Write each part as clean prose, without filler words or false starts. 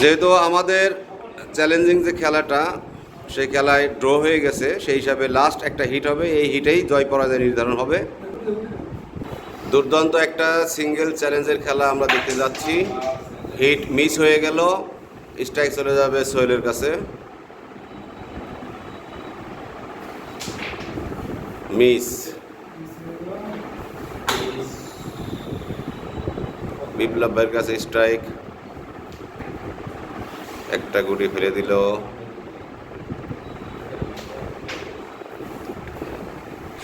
যেহেতু আমাদের চ্যালেঞ্জিং যে খেলাটা সেই খেলায় ড্র হয়ে গেছে, সেই হিসাবে লাস্ট একটা হিট হবে, এই হিটেই জয় পরাজয় নির্ধারণ হবে। দুর্দান্ত একটা সিঙ্গেল চ্যালেঞ্জের খেলা আমরা দেখতে যাচ্ছি। হিট মিস হয়ে গেল, স্ট্রাইক চলে যাবে সোহেলের কাছে। মিস, বিপ্লব ভাইয়ের কাছে স্ট্রাইক, একটা গুটি ফেলে দিল।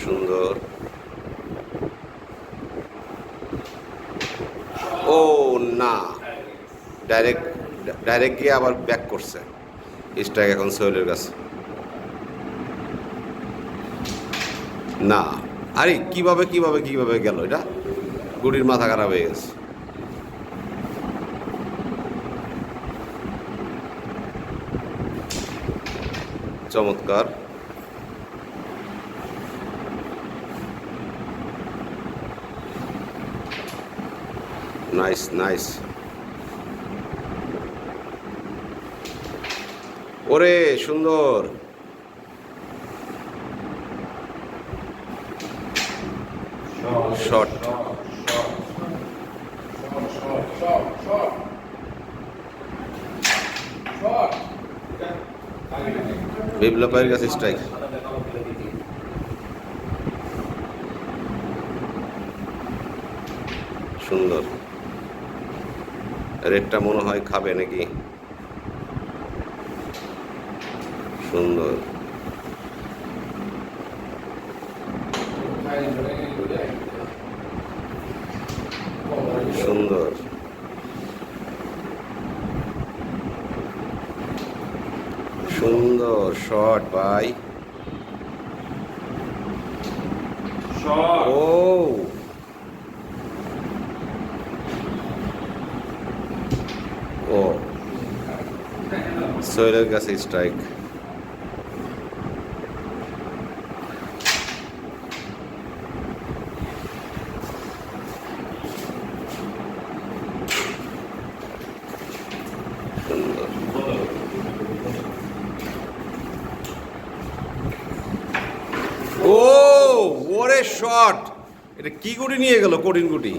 সুন্দর, ও না, ডাইরেক্ট ডাইরেক্ট গিয়ে আবার ব্যাক করছে। স্ট্রাইক এখন সোহেলের কাছে। না, আরে কিভাবে কিভাবে কিভাবে গেল এটা, গুটির মাথা খারাপ হয়ে গেছে। চমৎকার, নাইস নাইস। ওরে সুন্দর, শট। বিপ্লব ভাইয়ের কাছে স্ট্রাইক। সুন্দর, রেডটা মনে হয় খাবে নাকি। সুন্দর, সুন্দর, সুন্দর শট ভাই। ও ও সোহেলের কাছে স্ট্রাইক। সুন্দর, ও ওরে শট, এটা কি গুটি নিয়ে গেল, কঠিন গুটি।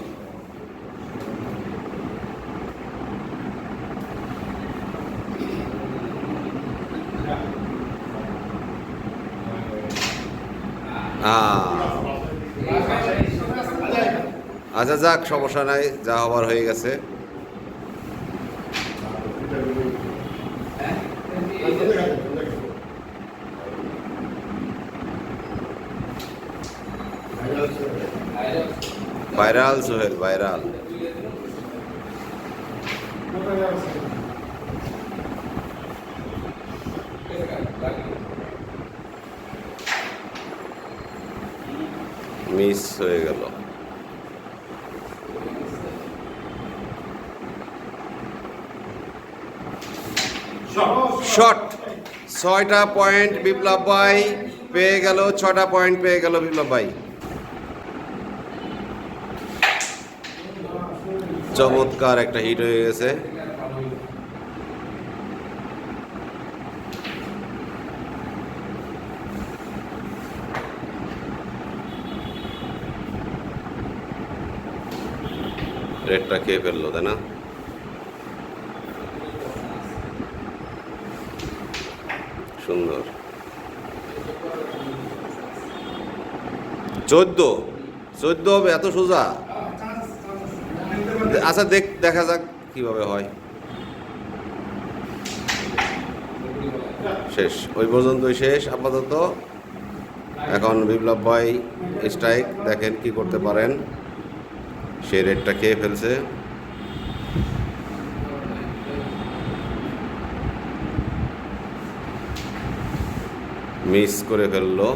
আচ্ছা যাক, সমস্যা নাই, যা হবার হয়ে গেছে। Viral Sohel, viral. মিস হয়ে গেল। শট, 6টা পয়েন্ট বিপ্লব ভাই পেয়ে গেল, 6টা পয়েন্ট পেয়ে গেল বিপ্লব ভাই। চমৎকার একটা হিট হয়ে গেছে। রেডটা খেয়ে ফেললো, তাই না? সুন্দর, 14 হবে, এত সোজা? আচ্ছা দেখা যাক কিভাবে হয়। শেষ, ওই পর্যন্তই শেষ আপাতত। এখন বিপ্লব ভাই স্ট্রাইক, দেখেন কি করতে পারেন। সে রেডটা খেয়ে ফেলছে। মিস করে ফেললো।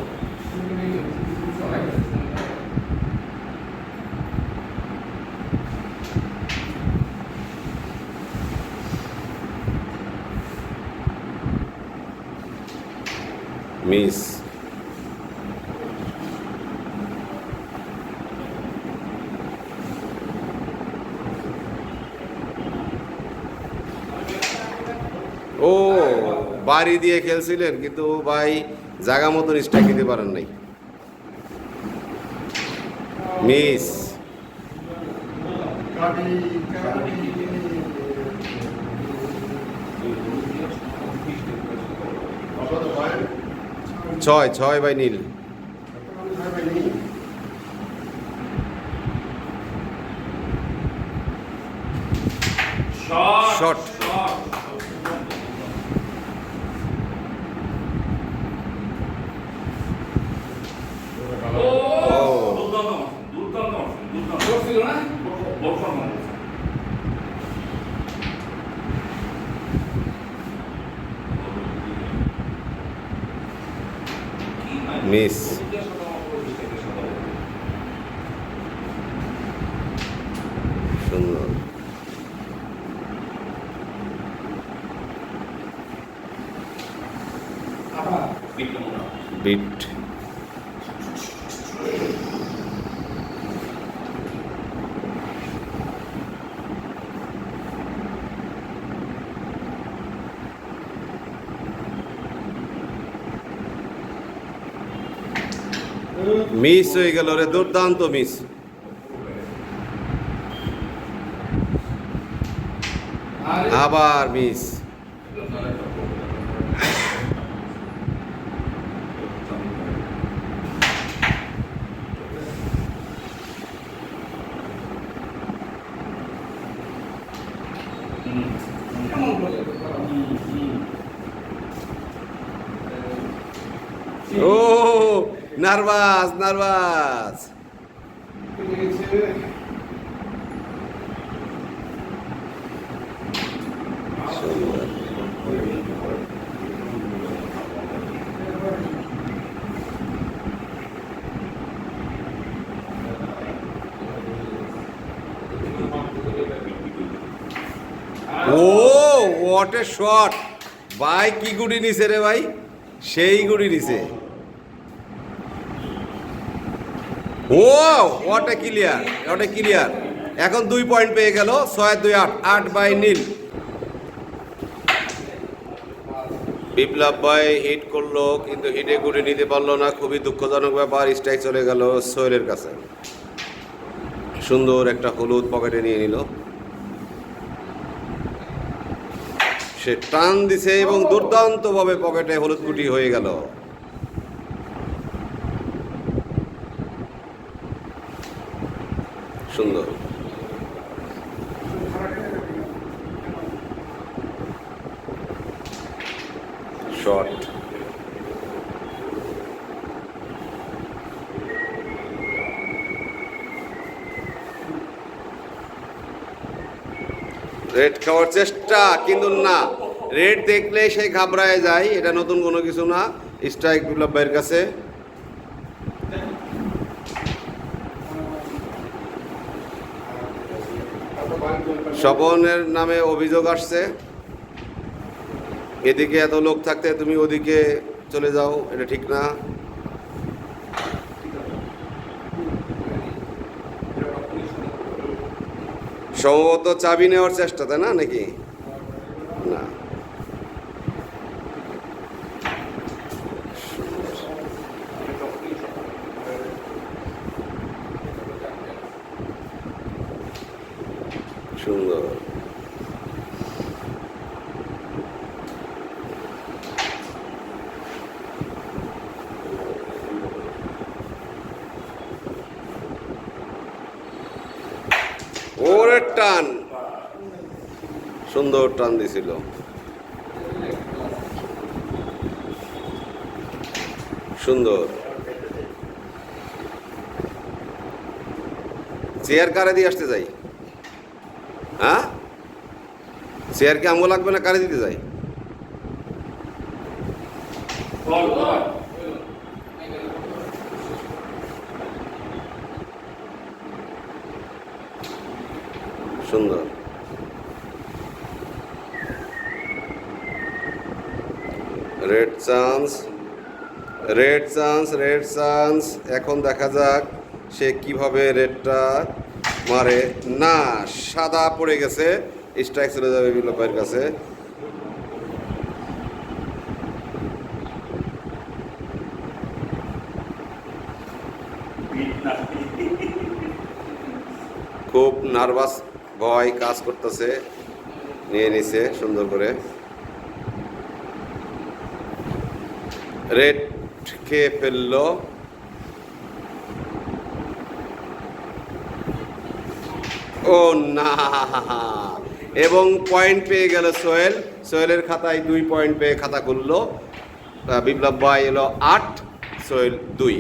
মিস, ও বাড়ি দিয়ে খেলছিলেন, কিন্তু ভাই জায়গা মতন স্ট্রাইক দিতে পারেন নাই। মিস। ছয় ছয় বাই নীল। শট। মিস। সুন্দর। বিট। মিস হয়ে গেল রে, দুর্দান্ত মিস। আবার miss. Oh nervous nervous. Oh what a shot ভাই, কি গুড়ি নিছে রে ভাই, সেই গুড়ি নিছে। Oh what a clear, what a clear. এখন 2 পয়েন্ট পেয়ে গেল। 6-2 8, 8 বাই নীল। বিপ্লব ভাই হিট করলো, কিন্তু হিটে গুড়ি নিতে পারলো না, খুবই দুঃখজনক ব্যাপার। স্ট্রাইক চলে গেল সোহেলের কাছে। সুন্দর একটা হলুদ পকেটে নিয়ে নিল। সে টান দিছে এবং দুর্দান্তভাবে পকেটে হলুদ গুটি হয়ে গেল। সুন্দর শট। রেড খাওয়ার চেষ্টা, কিন্তু না, রেড দেখলে সে ঘাবড়ায় যায়। এটা নতুন কোনো কিছু না। স্ট্রাইক বিপ্লব ভাইয়ের কাছে। স্বপনের নামে অভিযোগ আসছে, এদিকে এত লোক থাকতে তুমি ওদিকে চলে যাও, এটা ঠিক না। সম্ভবত চাবি নেওয়ার চেষ্টা, তাই না নাকি? না, সুন্দর। ওরে টান, সুন্দর টান দিছিল। সুন্দর। চেয়ার কারে দিয়ে আসতে যাই? হ্যাঁ, চেয়ার কি আমগো লাগবে না, কারে দিতে যাই? সুন্দর। Red chance, red chance, red chance. এখন দেখা যাক সে কিভাবে রেডটা মারে। না, সাদা পড়ে গেছে। স্ট্রাইক চলে যাবে বিপ্লব ভাইয়ের কাছে। খুব নার্ভাস, ভয় কাজ করতেছে, নিয়ে নিছে সুন্দর করে। রেড খেয়ে ফেলল। ও না, এবং পয়েন্ট পেয়ে গেল সোহেল। সোহেলের খাতায় 2 পয়েন্ট পেয়ে খাতা খুললো। বিপ্লব ভাই এলো 8, সোহেল 2।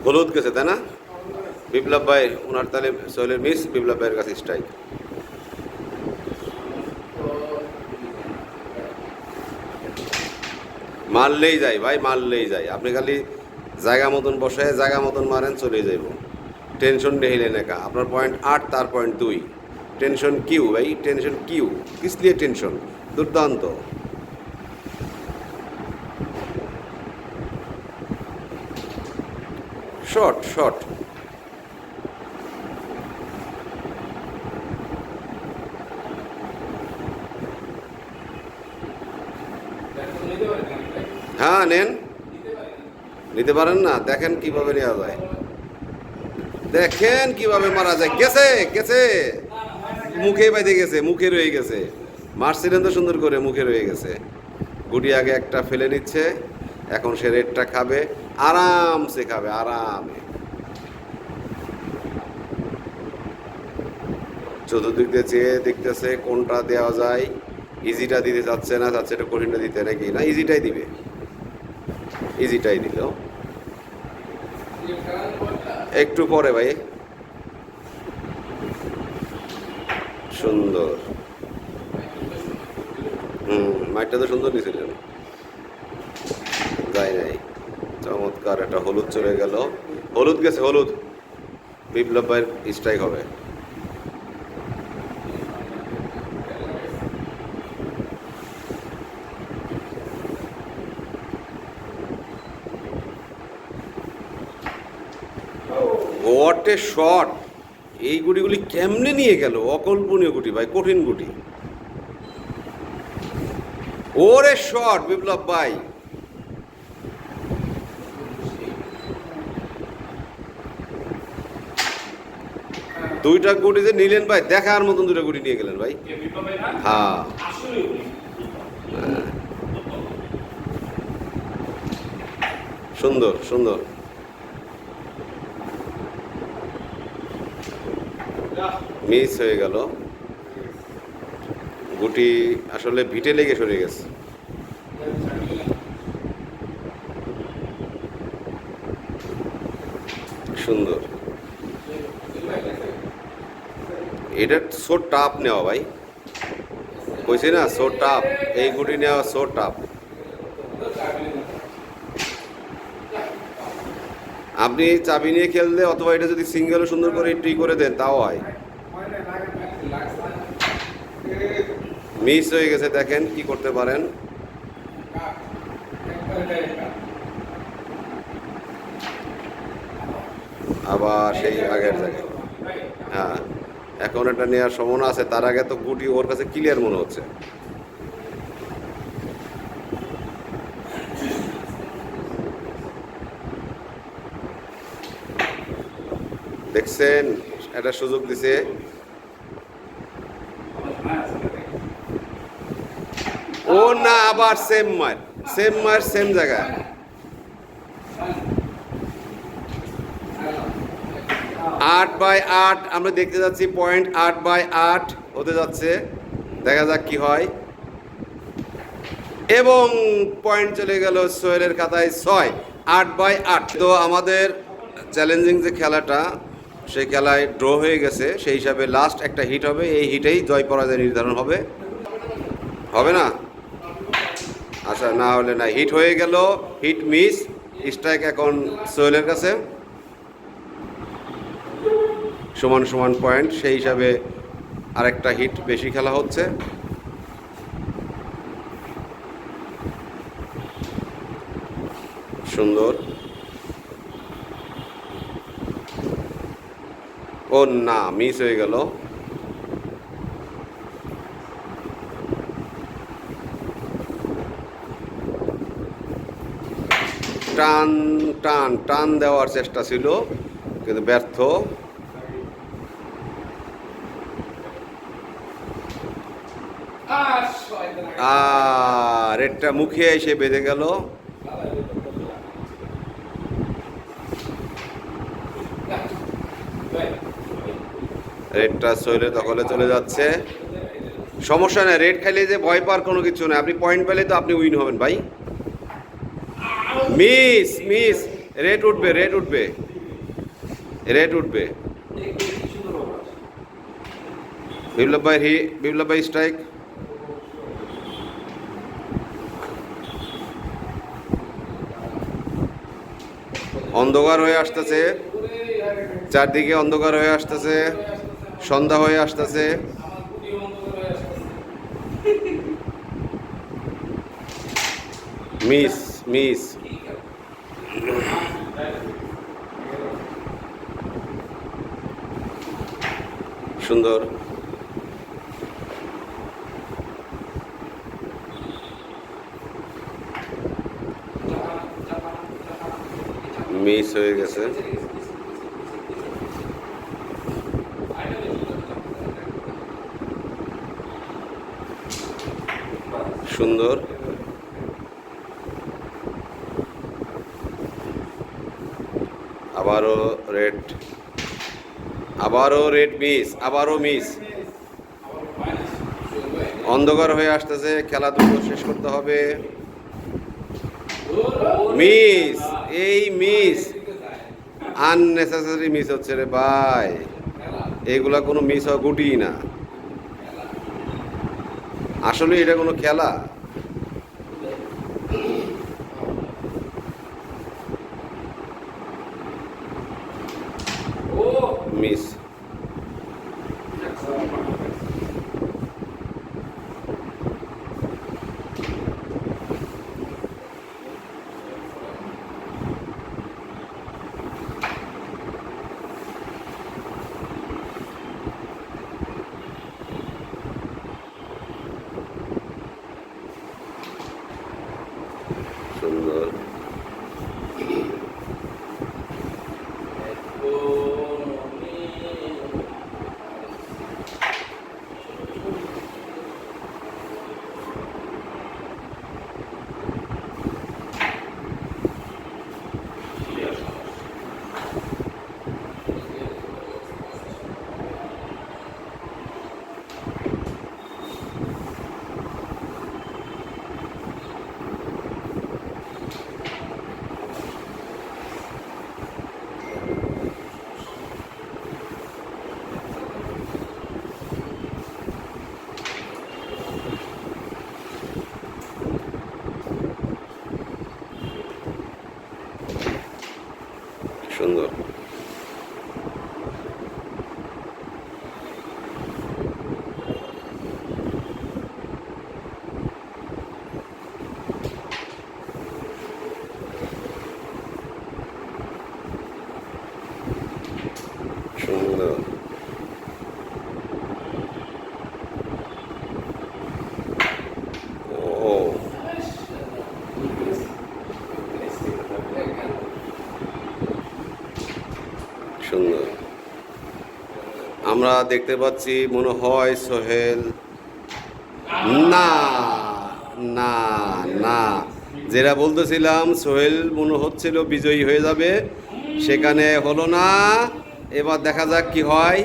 হলুদ গেছে তাই না? বিপ্লব ভাই ওনার তাহলে সোহেলের মিস, বিপ্লব ভাইয়ের কাছে স্ট্রাইক। মারলেই যায় ভাই, মারলেই যায়। আপনি খালি জায়গা মতন বসে জায়গা মতন মারেন, চলে যাইব। টেনশন নেহিলেন একা। আপনার পয়েন্ট 8, তার পয়েন্ট 2। টেনশন কিউ ভাই, টেনশন কিউ, কিস লিয়ে টেনশন। দুর্দান্ত। Shot shot. হ্যাঁ নেন, নিতে পারেন না? দেখেন কিভাবে নেওয়া যায়, দেখেন কিভাবে মারা যায়। গেছে গেছে, মুখে বাইতে গেছে, মুখে রয়ে গেছে। মারছিলেন তো সুন্দর করে, মুখে রয়ে গেছে। গুটি আগে একটা ফেলে নিচ্ছে, এখন সে রেডটা খাবে, আরামসে খাবে, আরামে। চতুর্দিক দিয়ে চেয়ে দেখতেছে কোনটা দেওয়া যায়। ইজিটা দিতে চাচ্ছে না, চাচ্ছে এটা কঠিনটা দিতে, নাকি না ইজিটাই দিবে। ইজিটাই দিল। একটু পরে ভাই, সুন্দর। মাইটটা তো সুন্দর নিয়েছিলেন, যাই নাই। চমৎকার একটা হলুদ চলে গেল। হলুদ গেছে, হলুদ। বিপ্লব ভাইয়ের স্ট্রাইক হবে। What a shot! এই গুটিগুলি কেমনে নিয়ে গেল, অকল্পনীয় গুটি ভাই, কঠিন গুটি। ওরে শট বিপ্লব ভাই। দুইটা গুটি যে নিলেন ভাই, দেখার মতন দুইটা গুটি নিয়ে গেলেন ভাই। হ্যাঁ, সুন্দর সুন্দর। মিস হয়ে গেল। গুটি আসলে ভিটে লেগে সরে গেছে। সুন্দর। এটা সো টাফ নেওয়া ভাই, কইছি না সো টাফ। এই গুটি নেওয়া সো টাফ। আপনি চাবি নিয়ে খেললে, অথবা এটা যদি সিঙ্গেলও সুন্দর করে টি করে দেন, তাও হয়। মিস হয়ে গেছে, দেখেন কি করতে পারেন। আবার সেই আগের জায়গায়। হ্যাঁ, এখন এটা নেওয়ার সম্ভাবনা আছে। তার আগে তো গুটি ওর কাছে ক্লিয়ার মনে হচ্ছে। দেখছেন, একটা সুযোগ দিছে। ও না, আবার সেম মার, সেম মার, সেম জায়গায়। 8/8 আমরা দেখতে যাচ্ছি। পয়েন্ট 8/8 হতে যাচ্ছে, দেখা যাক কি হয়। এবং পয়েন্ট চলে গেল সোহেলের খাতায় 6, 8/8। তো আমাদের চ্যালেঞ্জিং যে খেলাটা, সেই খেলায় ড্র হয়ে গেছে। সেই হিসাবে লাস্ট একটা হিট হবে, এই হিটেই জয় পরাজয় নির্ধারণ হবে। হবে না? আচ্ছা, না হলে না। হিট হয়ে গেল, হিট মিস। স্ট্রাইক এখন সোহেলের কাছে, সমান সমান পয়েন্ট। সেই হিসাবে আরেকটা হিট বেশি খেলা হচ্ছে। সুন্দর। ও না, মিস হয়ে গেল। টান টান টান দেওয়ার চেষ্টা ছিল কিন্তু ব্যর্থ। রেডটা মুখে এসে বেঁধে গেল। রেডটা সোহেলের দখলে চলে যাচ্ছে। সমস্যা নেই, রেড খাইলে যে ভয় পাওয়ার কোনো কিছু নেই। আপনি পয়েন্ট পেলে তো আপনি উইন হবেন ভাই। মিস মিস, রেড উঠবে, রেড উঠবে, রেড উঠবে। বিপ্লব ভাই স্ট্রাইক। অন্ধকার হয়ে আসতেছে, চারদিকে অন্ধকার হয়ে আসতেছে, সন্ধ্যা হয়ে আসতেছে। মিস মিস, সুন্দর। মিস হয়ে গেছে। সুন্দর। আবারও রেড, আবারও রেড মিস, আবারও মিস। অন্ধকার হয়ে আসতেছে, খেলা দ্রুত শেষ করতে হবে। মিস, এই মিস আননেসেসারি মিস হচ্ছে রে ভাই। এইগুলা কোনো মিস হওয়া গুটি না, আসলে এটা কোনো খেলা? মিস। সুন্দর। সুন্দর। সুন্দর। ও সুন্দর। আমরা দেখতে পাচ্ছি মনে হয় সোহেল, না না না, যেটা বলতেছিলাম সোহেল মনে হচ্ছিল বিজয়ী হয়ে যাবে, সেখানে হলো না। এবার দেখা যাক কি হয়।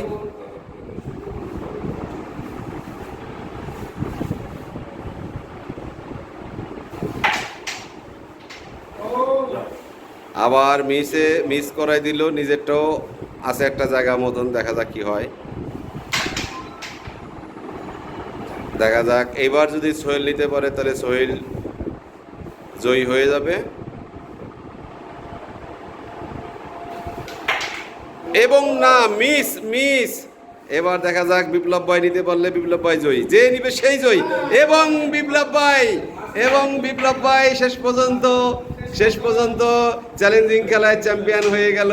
আবার মিস করাই দিল, নিজেরটাও আছে একটা জায়গা মতন। দেখা যাক কি হয়, দেখা যাক। এইবার যদি সোহেল নিতে পারে তাহলে সোহেল জয়ী হয়ে যাবে। এবং না, মিস মিস। এবার দেখা যাক বিপ্লব ভাই নিতে পারলে বিপ্লব ভাই জয়ী, যে নিবে সেই জয়ী। এবং বিপ্লব ভাই শেষ পর্যন্ত চ্যালেঞ্জিং খেলায় চ্যাম্পিয়ন হয়ে গেল।